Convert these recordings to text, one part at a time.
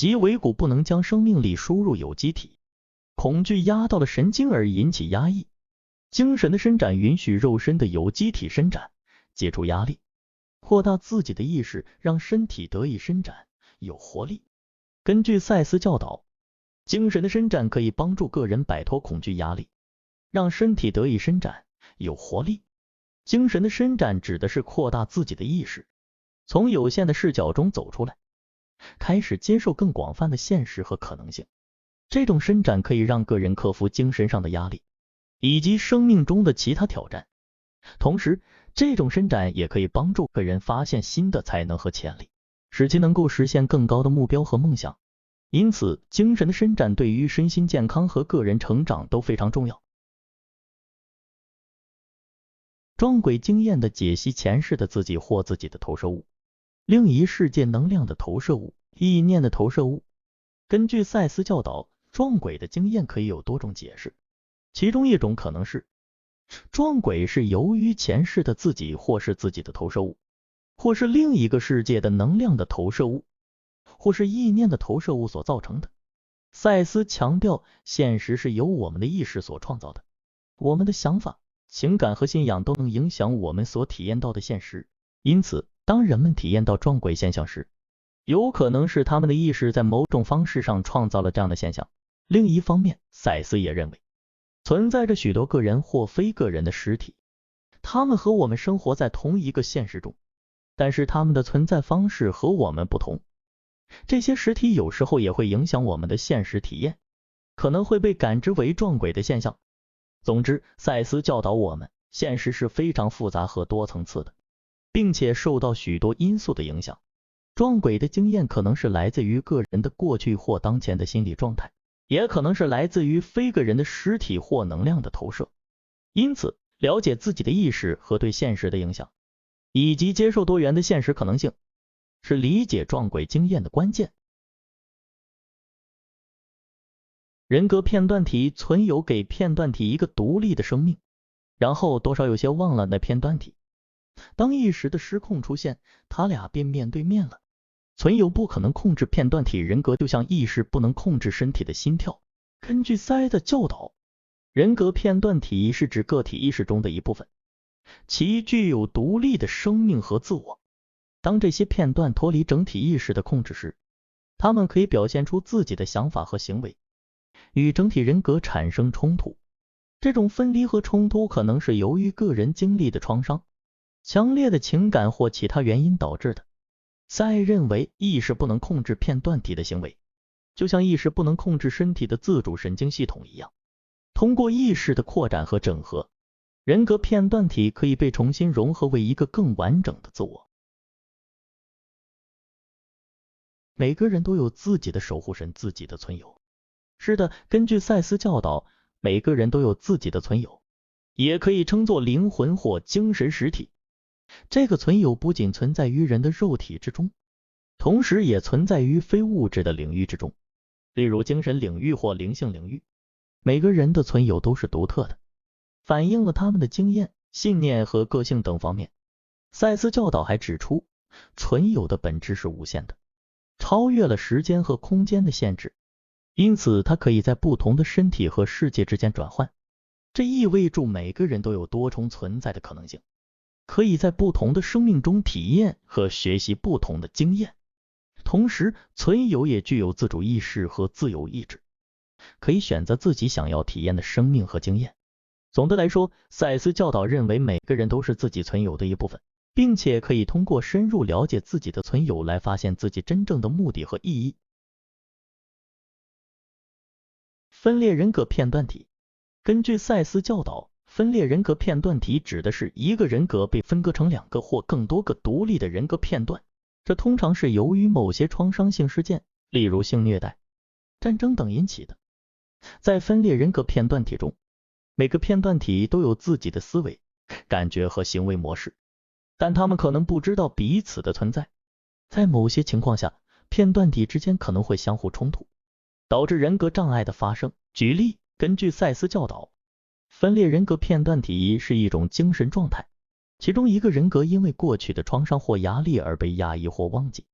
即尾骨不能将生命力输入有机体，恐惧压到了神经而引起压抑。精神的伸展允许肉身的有机体伸展，解除压力，扩大自己的意识，让身体得以伸展，有活力。根据赛斯教导，精神的伸展可以帮助个人摆脱恐惧压力，让身体得以伸展，有活力。精神的伸展指的是扩大自己的意识，从有限的视角中走出来，开始接受更广泛的现实和可能性。这种伸展可以让个人克服精神上的压力，以及生命中的其他挑战。同时，这种伸展也可以帮助个人发现新的才能和潜力，使其能够实现更高的目标和梦想。因此，精神的伸展对于身心健康和个人成长都非常重要。撞鬼经验的解析：前世的自己或自己的投射物，另一世界能量的投射物，意念的投射物。根据赛斯教导，撞鬼的经验可以有多种解释，其中一种可能是撞鬼是由于前世的自己或是自己的投射物，或是另一个世界的能量的投射物，或是意念的投射物所造成的。赛斯强调，现实是由我们的意识所创造的，我们的想法、情感和信仰都能影响我们所体验到的现实。因此，当人们体验到撞鬼现象时，有可能是他们的意识在某种方式上创造了这样的现象。另一方面，赛斯也认为，存在着许多个人或非个人的实体，他们和我们生活在同一个现实中，但是他们的存在方式和我们不同。这些实体有时候也会影响我们的现实体验，可能会被感知为撞鬼的现象。总之，赛斯教导我们，现实是非常复杂和多层次的，并且受到许多因素的影响。撞鬼的经验可能是来自于个人的过去或当前的心理状态，也可能是来自于非个人的实体或能量的投射。因此，了解自己的意识和对现实的影响，以及接受多元的现实可能性，是理解撞鬼经验的关键。人格片段体存有给片段体一个独立的生命，然后多少有些忘了那片段体。当意识的失控出现，他俩便面对面了。存有不可能控制片段体人格，就像意识不能控制身体的心跳。根据赛的教导，人格片段体是指个体意识中的一部分，其具有独立的生命和自我。当这些片段脱离整体意识的控制时，它们可以表现出自己的想法和行为，与整体人格产生冲突。这种分离和冲突可能是由于个人经历的创伤、强烈的情感或其他原因导致的。赛认为，意识不能控制片段体的行为，就像意识不能控制身体的自主神经系统一样。通过意识的扩展和整合，人格片段体可以被重新融合为一个更完整的自我。每个人都有自己的守护神，自己的存有。是的，根据赛斯教导，每个人都有自己的存有，也可以称作灵魂或精神实体。这个存有不仅存在于人的肉体之中，同时也存在于非物质的领域之中，例如精神领域或灵性领域。每个人的存有都是独特的，反映了他们的经验、信念和个性等方面。赛斯教导还指出，存有的本质是无限的，超越了时间和空间的限制，因此它可以在不同的身体和世界之间转换。这意味着每个人都有多重存在的可能性，可以在不同的生命中体验和学习不同的经验。同时，存有也具有自主意识和自由意志，可以选择自己想要体验的生命和经验。总的来说，赛斯教导认为每个人都是自己存有的一部分，并且可以通过深入了解自己的存有来发现自己真正的目的和意义。分裂人格片段体。根据赛斯教导，分裂人格片段体指的是一个人格被分割成2个或更多个独立的人格片段，这通常是由于某些创伤性事件，例如性虐待、战争等引起的。在分裂人格片段体中，每个片段体都有自己的思维、感觉和行为模式，但他们可能不知道彼此的存在。在某些情况下，片段体之间可能会相互冲突，导致人格障碍的发生。举例，根据赛斯教导，分裂人格片段体是一种精神状态，其中一个人格因为过去的创伤或压力而被压抑或忘记，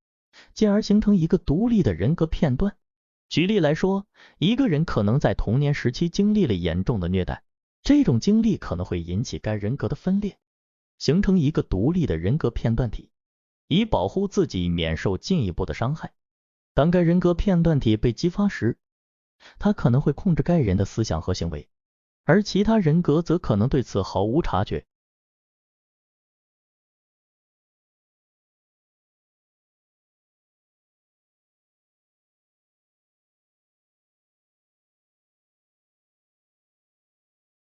进而形成一个独立的人格片段。举例来说，一个人可能在童年时期经历了严重的虐待，这种经历可能会引起该人格的分裂，形成一个独立的人格片段体，以保护自己免受进一步的伤害。当该人格片段体被激发时，它可能会控制该人的思想和行为，而其他人格则可能对此毫无察觉。